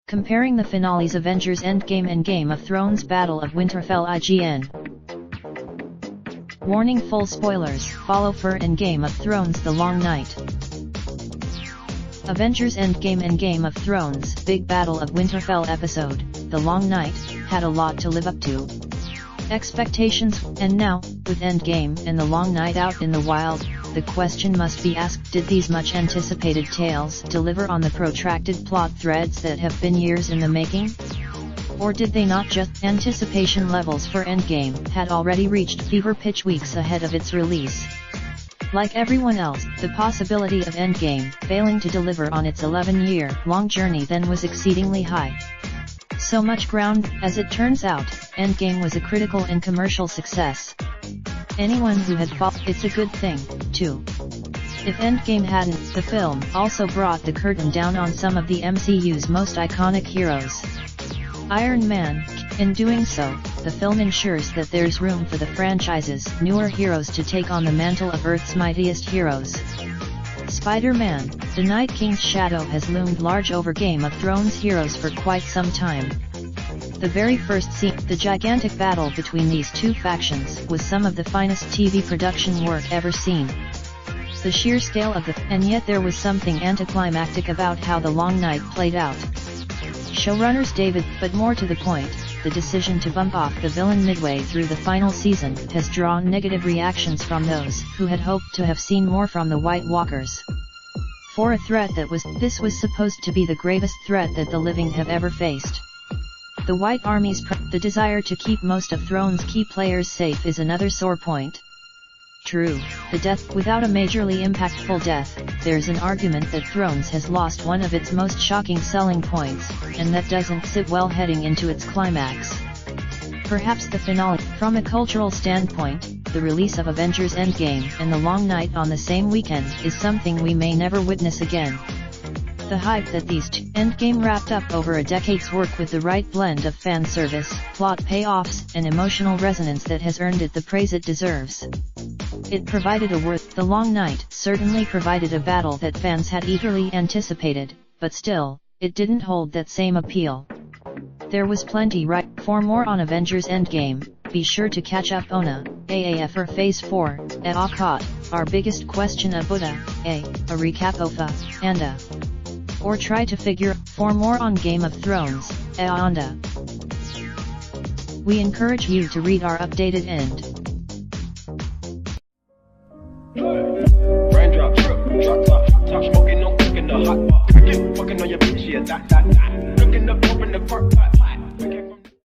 Comparing the finales Avengers Endgame and Game of Thrones Battle of Winterfell IGN. Warning: full spoilers follow for in Game of Thrones The Long Night. Avengers Endgame and Game of Thrones Big Battle of Winterfell episode, The Long Night, had a lot to live up to. Expectations, and now, with Endgame and The Long Night out in the wild, the question must be asked: did these much anticipated tales deliver on the protracted plot threads that have been years in the making? Or did they not just? Anticipation levels for Endgame had already reached fever pitch weeks ahead of its release. Like everyone else, the possibility of Endgame failing to deliver on its 11-year-long journey then was exceedingly high. So much ground, as it turns out, Endgame was a critical and commercial success. Anyone who had thought it's a good thing, too. If Endgame hadn't, the film also brought the curtain down on some of the MCU's most iconic heroes. Iron Man. In doing so, the film ensures that there's room for the franchise's newer heroes to take on the mantle of Earth's mightiest heroes. Spider-Man, the Night King's shadow has loomed large over Game of Thrones heroes for quite some time. The very first scene, the gigantic battle between these two factions, was some of the finest TV production work ever seen. The sheer scale of and yet there was something anticlimactic about how The Long Night played out. Showrunners David, but more to the point, the decision to bump off the villain midway through the final season has drawn negative reactions from those who had hoped to have seen more from the White Walkers. For a threat this was supposed to be the gravest threat that the living have ever faced. The White Army's the desire to keep most of Thrones' key players safe is another sore point. True, the death without a majorly impactful death, there's an argument that Thrones has lost one of its most shocking selling points, and that doesn't sit well heading into its climax. Perhaps the finale. From a cultural standpoint, the release of Avengers Endgame and The Long Night on the same weekend is something we may never witness again. The hype that these two Endgame wrapped up over a decade's work with the right blend of fan service, plot payoffs, and emotional resonance that has earned it the praise it deserves. It provided The Long Night certainly provided a battle that fans had eagerly anticipated, but still, it didn't hold that same appeal. There was plenty for more on Avengers Endgame. Be sure to catch up on AAF or Phase 4, Akot, our biggest question of a recap of and or try to figure for more on Game of Thrones, Aonda. We encourage you to read our updated end. Raindrop, drop top smoking, no cooking the hot pot. Fucking on your bitch, yeah, that. Looking up, open the park pot.